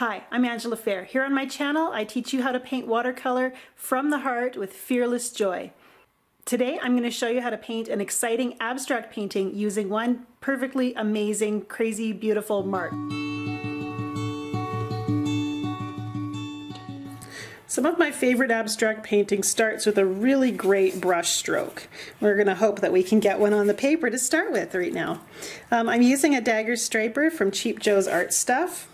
Hi, I'm Angela Fair. Here on my channel, I teach you how to paint watercolor from the heart with fearless joy. Today, I'm going to show you how to paint an exciting abstract painting using one perfectly amazing, crazy, beautiful mark. Some of my favorite abstract painting starts with a really great brush stroke. We're going to hope that we can get one on the paper to start with right now. I'm using a Dagger Striper from Cheap Joe's Art Stuff.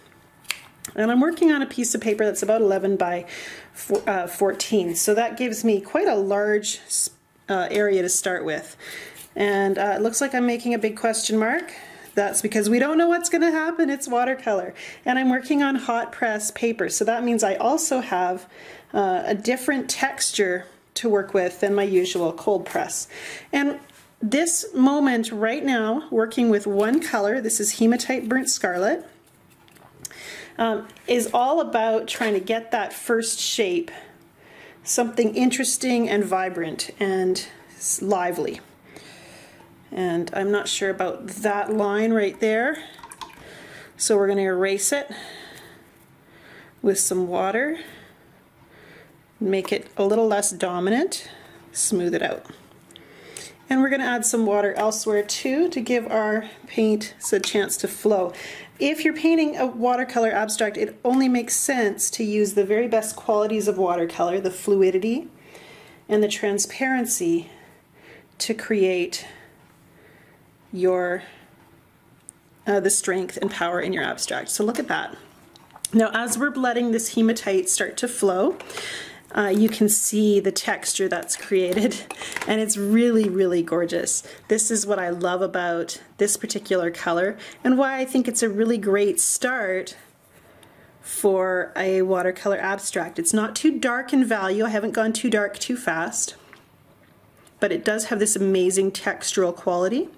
And I'm working on a piece of paper that's about 11 by 14, so that gives me quite a large area to start with. And it looks like I'm making a big question mark. That's because we don't know what's going to happen. It's watercolor. And I'm working on hot press paper, so that means I also have a different texture to work with than my usual cold press. And this moment right now, working with one color, this is Hematite Burnt Scarlet, is all about trying to get that first shape, something interesting and vibrant and lively. And I'm not sure about that line right there, so we're going to erase it with some water, make it a little less dominant, smooth it out. And we're going to add some water elsewhere too to give our paint a chance to flow. If you're painting a watercolor abstract, it only makes sense to use the very best qualities of watercolor, the fluidity and the transparency, to create your the strength and power in your abstract. So look at that. Now as we're letting this hematite start to flow, you can see the texture that's created, and it's really, really gorgeous. This is what I love about this particular color and why I think it's a really great start for a watercolor abstract. It's not too dark in value. I haven't gone too dark too fast, but it does have this amazing textural quality.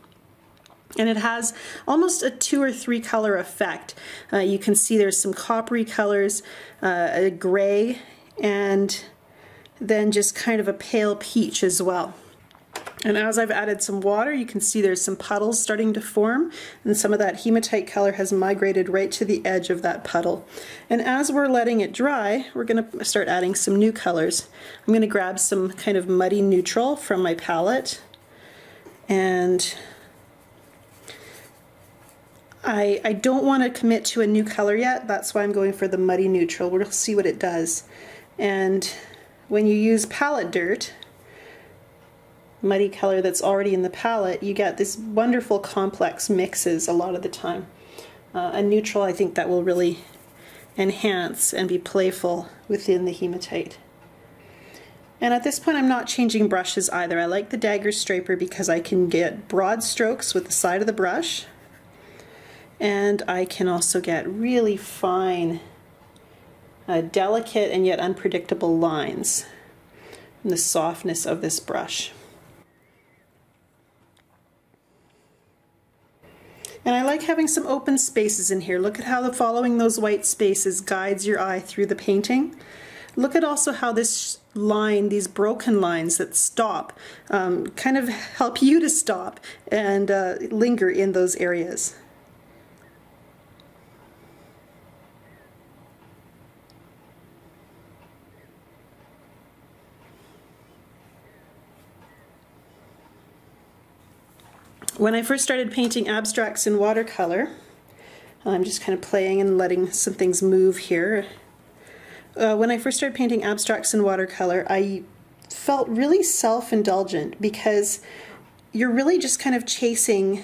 And it has almost a 2 or 3 color effect. You can see there's some coppery colors, a gray, and then just kind of a pale peach as well. And as I've added some water, you can see there's some puddles starting to form, and some of that hematite color has migrated right to the edge of that puddle. And as we're letting it dry, we're going to start adding some new colors. I'm going to grab some kind of muddy neutral from my palette, and I don't want to commit to a new color yet. That's why I'm going for the muddy neutral. We'll see what it does. And when you use palette dirt, muddy color that's already in the palette, you get this wonderful complex mixes a lot of the time. A neutral, I think that will really enhance and be playful within the hematite. And at this point I'm not changing brushes either. I like the Dagger Striper because I can get broad strokes with the side of the brush, and I can also get really fine, delicate and yet unpredictable lines and the softness of this brush. And I like having some open spaces in here. Look at how following those white spaces guides your eye through the painting. Look at also how this line, these broken lines that stop, kind of help you to stop and linger in those areas. When I first started painting abstracts in watercolor, I'm just kind of playing and letting some things move here. When I first started painting abstracts in watercolor, I felt really self-indulgent because you're really just kind of chasing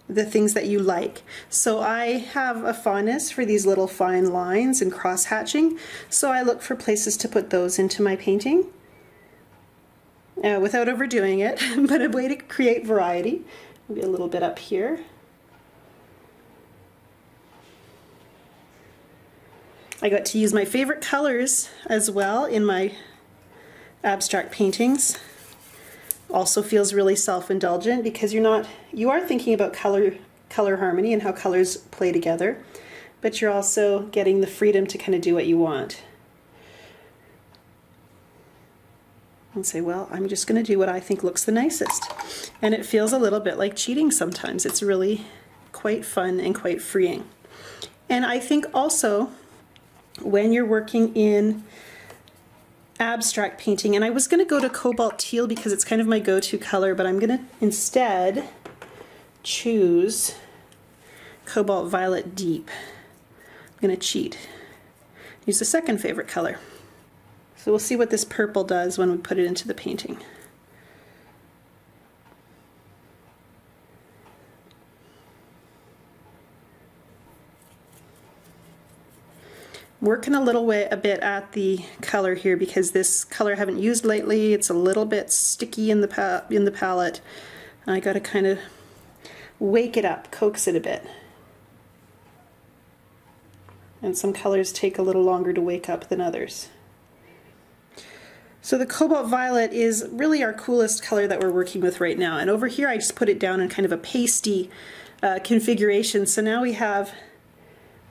the things that you like. So I have a fondness for these little fine lines and cross-hatching, so I look for places to put those into my painting without overdoing it, but a way to create variety. Maybe a little bit up here. I got to use my favorite colors as well in my abstract paintings. Also feels really self-indulgent because you are thinking about color harmony and how colors play together, but you're also getting the freedom to kind of do what you want. And say, well, I'm just going to do what I think looks the nicest. And it feels a little bit like cheating sometimes. It's really quite fun and quite freeing. And I think also when you're working in abstract painting. And I was going to go to cobalt teal because it's kind of my go-to color, but I'm going to instead choose cobalt violet deep. I'm going to cheat. Use the second favorite color. So we'll see what this purple does when we put it into the painting. Working a bit at the color here because this color I haven't used lately. It's a little bit sticky in the palette. I got to kind of wake it up, coax it a bit. And some colors take a little longer to wake up than others. So the cobalt violet is really our coolest color that we're working with right now. And over here I just put it down in kind of a pasty configuration. So now we have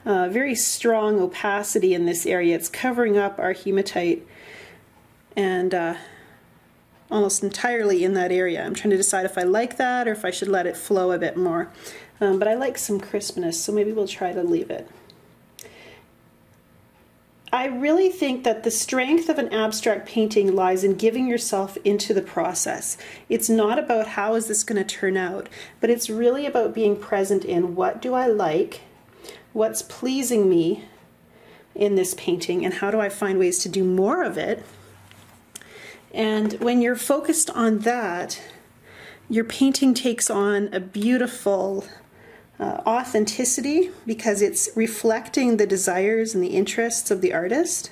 very strong opacity in this area. It's covering up our hematite and almost entirely in that area. I'm trying to decide if I like that or if I should let it flow a bit more. But I like some crispness, so maybe we'll try to leave it. I really think that the strength of an abstract painting lies in giving yourself into the process. It's not about how is this going to turn out, but it's really about being present in what do I like, what's pleasing me in this painting, and how do I find ways to do more of it. And when you're focused on that, your painting takes on a beautiful authenticity because it's reflecting the desires and the interests of the artist.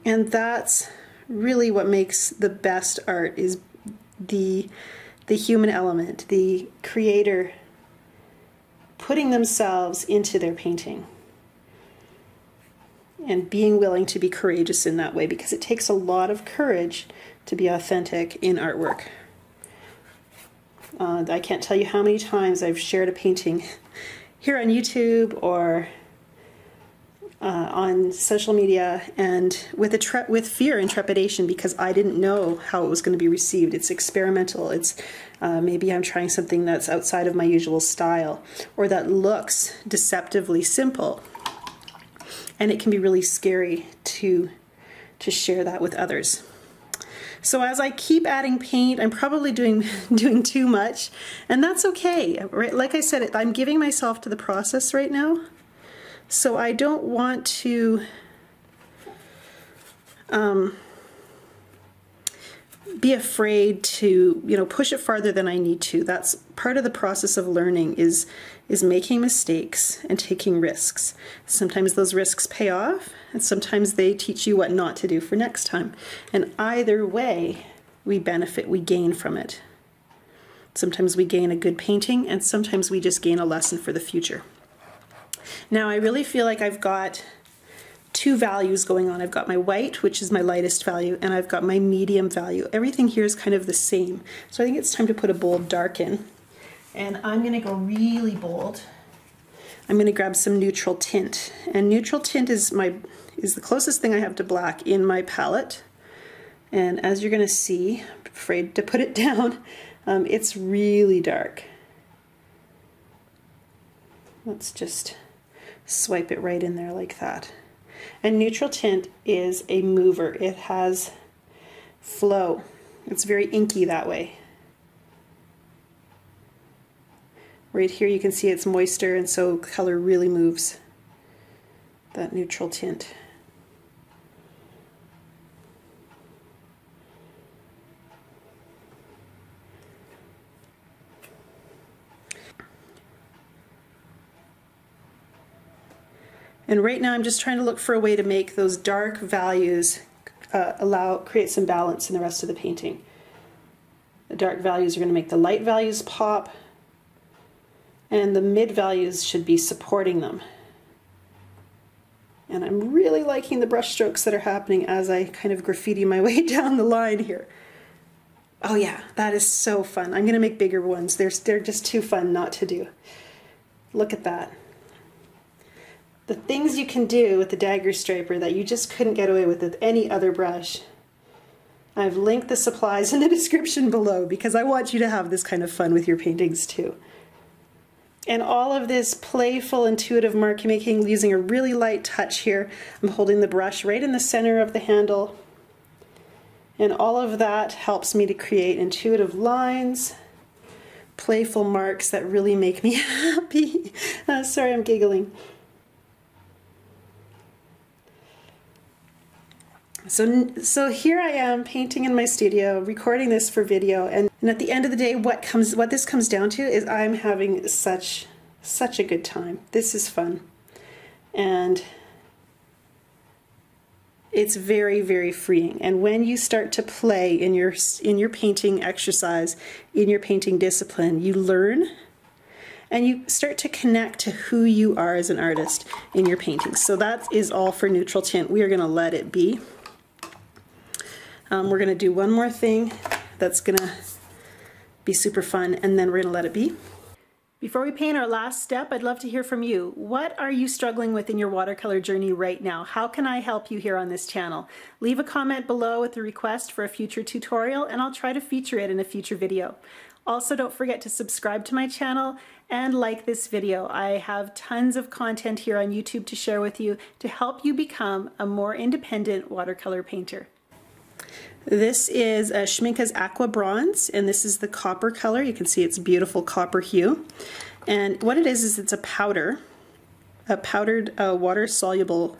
And that's really what makes the best art, is the human element, the creator putting themselves into their painting and being willing to be courageous in that way, because it takes a lot of courage to be authentic in artwork. I can't tell you how many times I've shared a painting here on YouTube or on social media, and with fear and trepidation because I didn't know how it was going to be received. It's experimental. It's maybe I'm trying something that's outside of my usual style or that looks deceptively simple, and it can be really scary to share that with others. So as I keep adding paint, I'm probably doing too much, and that's okay. Right? Like I said, I'm giving myself to the process right now. So I don't want to be afraid to, push it farther than I need to. That's part of the process of learning, is making mistakes and taking risks. Sometimes those risks pay off, and sometimes they teach you what not to do for next time. And either way, we benefit, we gain from it. Sometimes we gain a good painting, and sometimes we just gain a lesson for the future. Now I really feel like I've got two values going on. I've got my white, which is my lightest value, and I've got my medium value. Everything here is kind of the same. So I think it's time to put a bold dark in. And I'm going to go really bold. I'm going to grab some neutral tint. And neutral tint is the closest thing I have to black in my palette. And as you're going to see, I'm afraid to put it down, it's really dark. Let's just swipe it right in there like that. And neutral tint is a mover. It has flow. It's very inky that way. Right here you can see it's moister, and so color really moves, that neutral tint. And right now I'm just trying to look for a way to make those dark values create some balance in the rest of the painting. The dark values are going to make the light values pop, and the mid values should be supporting them. And I'm really liking the brush strokes that are happening as I kind of graffiti my way down the line here. Oh yeah, that is so fun. I'm going to make bigger ones. They're just too fun not to do. Look at that. The things you can do with the dagger striper that you just couldn't get away with any other brush. I've linked the supplies in the description below because I want you to have this kind of fun with your paintings too. And all of this playful, intuitive mark making using a really light touch here. I'm holding the brush right in the center of the handle. And all of that helps me to create intuitive lines, playful marks that really make me happy. Sorry, I'm giggling. So here I am painting in my studio, recording this for video, and at the end of the day, what this comes down to is I'm having such a good time. This is fun, and it's very, very freeing. And when you start to play in your painting exercise, in your painting discipline, you learn and you start to connect to who you are as an artist in your paintings. So that is all for neutral tint. We are going to let it be. We're going to do one more thing that's going to be super fun, and then we're going to let it be. Before we paint our last step, I'd love to hear from you. What are you struggling with in your watercolor journey right now? How can I help you here on this channel? Leave a comment below with a request for a future tutorial, and I'll try to feature it in a future video. Also, don't forget to subscribe to my channel and like this video. I have tons of content here on YouTube to share with you to help you become a more independent watercolor painter. This is a Schmincke's Aqua Bronze, and this is the copper color. You can see it's beautiful copper hue. And what it is it's a powdered water-soluble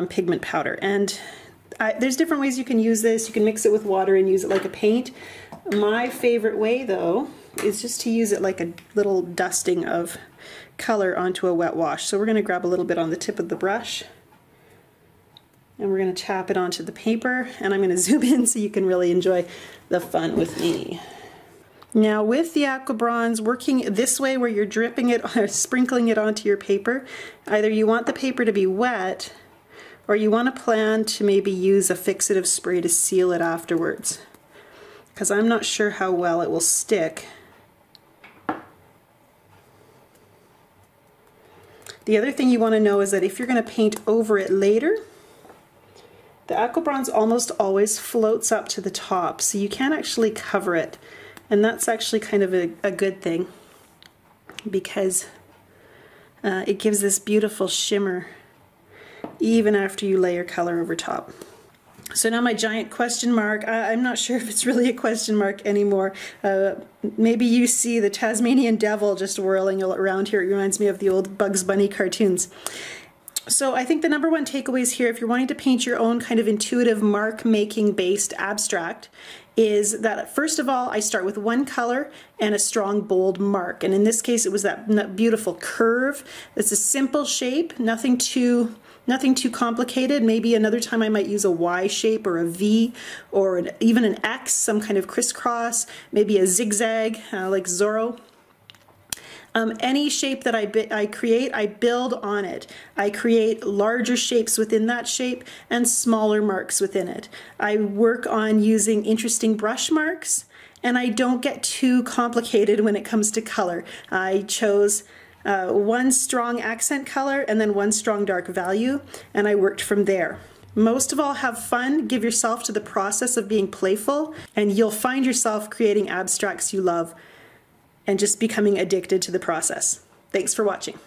pigment powder. And there's different ways you can use this. You can mix it with water and use it like a paint. My favorite way, though, is just to use it like a little dusting of color onto a wet wash. So we're going to grab a little bit on the tip of the brush, and we're going to tap it onto the paper, and I'm going to zoom in so you can really enjoy the fun with me. Now with the Aqua Bronze, working this way where you're dripping it or sprinkling it onto your paper, either you want the paper to be wet or you want to plan to maybe use a fixative spray to seal it afterwards, because I'm not sure how well it will stick. The other thing you want to know is that if you're going to paint over it later, the Aqua Bronze almost always floats up to the top, so you can't actually cover it. And that's actually kind of a good thing, because it gives this beautiful shimmer even after you layer color over top. So now my giant question mark, I'm not sure if it's really a question mark anymore. Maybe you see the Tasmanian devil just whirling around here. It reminds me of the old Bugs Bunny cartoons. So I think the number one takeaways here, if you're wanting to paint your own kind of intuitive mark-making based abstract, is that first of all, I start with one color and a strong, bold mark. And in this case, it was that beautiful curve. It's a simple shape, nothing too complicated. Maybe another time I might use a Y shape or a V or even an X, some kind of crisscross, maybe a zigzag like Zorro. Any shape that I create, I build on it. I create larger shapes within that shape and smaller marks within it. I work on using interesting brush marks, and I don't get too complicated when it comes to color. I chose one strong accent color and then one strong dark value, and I worked from there. Most of all, have fun, give yourself to the process of being playful, and you'll find yourself creating abstracts you love and just becoming addicted to the process. Thanks for watching.